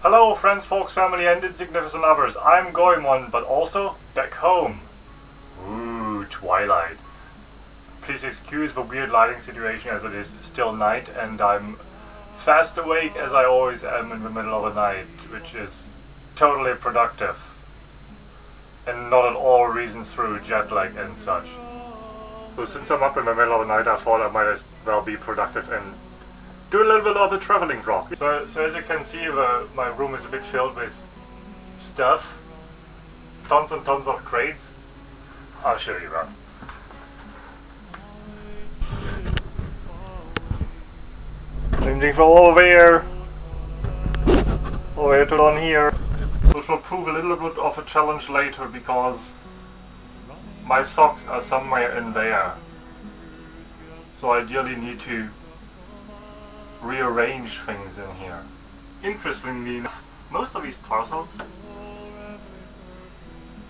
Hello friends, folks, family and insignificant others. I'm going one, but also back home. Ooh, twilight. Please excuse the weird lighting situation as it is still night and I'm fast awake as I always am in the middle of the night, which is totally productive and not at all reasons through jet lag and such. So since I'm up in the middle of the night, I thought I might as well be productive and do a little bit of a traveling vlog. So as you can see, my room is a bit filled with stuff. Tons and tons of crates. I'll show you that. Same thing from over there. Over here to down here. Which will prove a little bit of a challenge later because my socks are somewhere in there. So I ideally need to rearrange things in here. Interestingly enough, most of these parcels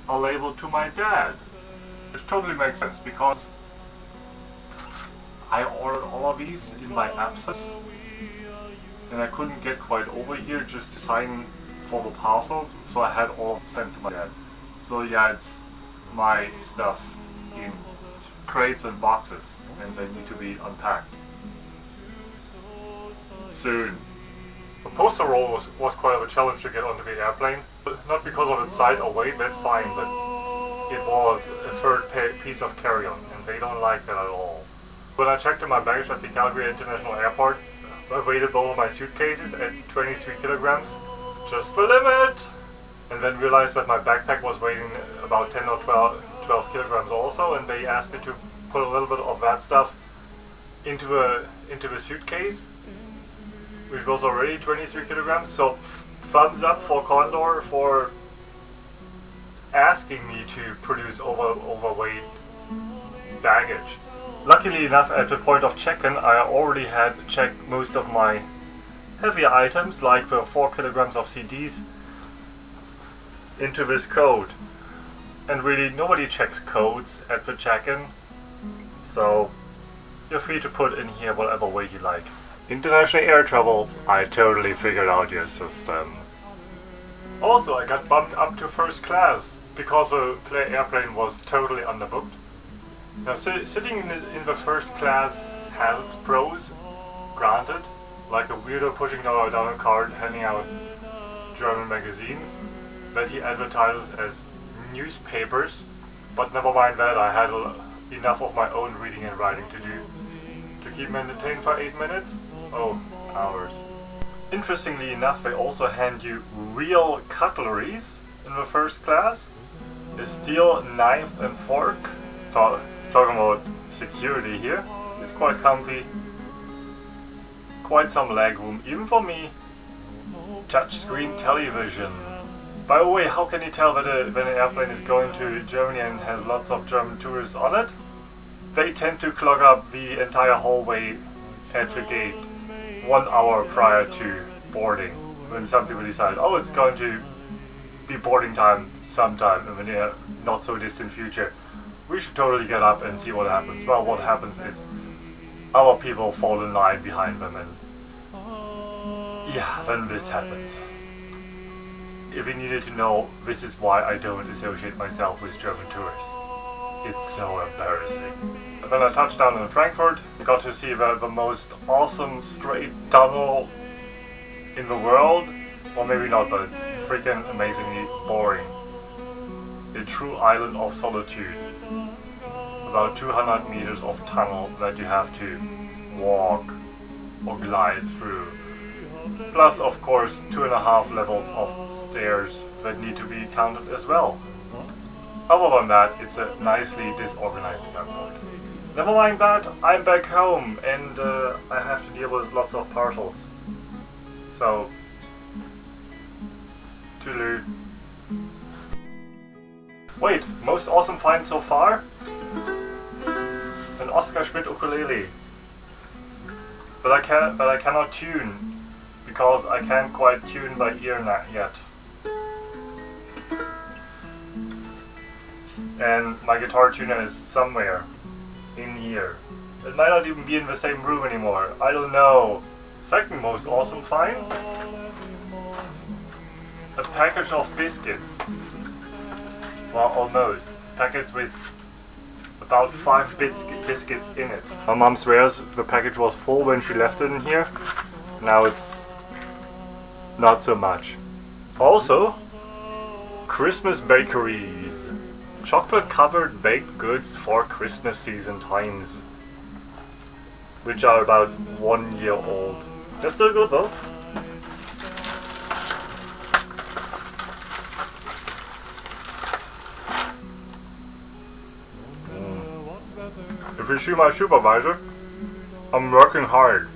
are labeled to my dad, which totally makes sense because I ordered all of these in my absence and I couldn't get quite over here just to sign for the parcels, so I had all sent to my dad. So yeah, it's my stuff in crates and boxes and they need to be unpacked soon. The postal roll was quite of a challenge to get onto the airplane, but not because of its size or weight, that's fine, but it was a third piece of carry-on and they don't like that at all. When I checked in my baggage at the Calgary International Airport, I weighted both of my suitcases at 23 kilograms, just the limit, and then realized that my backpack was weighing about 10 or 12 kilograms also, and they asked me to put a little bit of that stuff into the suitcase, which was already 23 kilograms, so thumbs up for Condor for asking me to produce overweight baggage. Luckily enough, at the point of check-in, I already had checked most of my heavier items, like the 4 kilograms of CDs, into this code. And really, nobody checks codes at the check-in, so you're free to put in here whatever weight you like. International air travels, I totally figured out your system. Also, I got bumped up to first class because the airplane was totally underbooked. Now, sitting in the first class has its pros, granted, like a weirdo pushing down a card handing out German magazines that he advertises as newspapers, but never mind that, I had enough of my own reading and writing to do to keep me entertained for 8 minutes. Oh, hours. Interestingly enough, they also hand you real cutleries in the first class. A steel knife and fork. Talking about security here. It's quite comfy. Quite some leg room, even for me. Touchscreen television. By the way, how can you tell when an airplane is going to Germany and has lots of German tourists on it? They tend to clog up the entire hallway at the gate 1 hour prior to boarding. When some people decide, oh, it's going to be boarding time sometime in the near, not so distant future, we should totally get up and see what happens. Well, what happens is our people fall in line behind them and yeah, then this happens. If you needed to know, this is why I don't associate myself with German tourists. It's so embarrassing. When I touched down in Frankfurt, I got to see the most awesome straight tunnel in the world. Or maybe not, but it's freaking amazingly boring. A true island of solitude. About 200 meters of tunnel that you have to walk or glide through. Plus, of course, 2.5 levels of stairs that need to be counted as well. Other than that, it's a nicely disorganized airport. Never mind that, I'm back home and I have to deal with lots of parcels. So, toodaloo. Wait, most awesome find so far? An Oscar Schmidt ukulele. But I cannot tune because I can't quite tune by ear yet. And my guitar tuner is somewhere in here. It might not even be in the same room anymore. I don't know. Second most awesome find. a package of biscuits. Well, almost. Packets with about 5 biscuits in it. My mom swears the package was full when she left it in here. Now it's not so much. Also, Christmas bakeries. Chocolate covered baked goods for Christmas season times. Which are about 1 year old. They're still good though. If you see my supervisor, I'm working hard.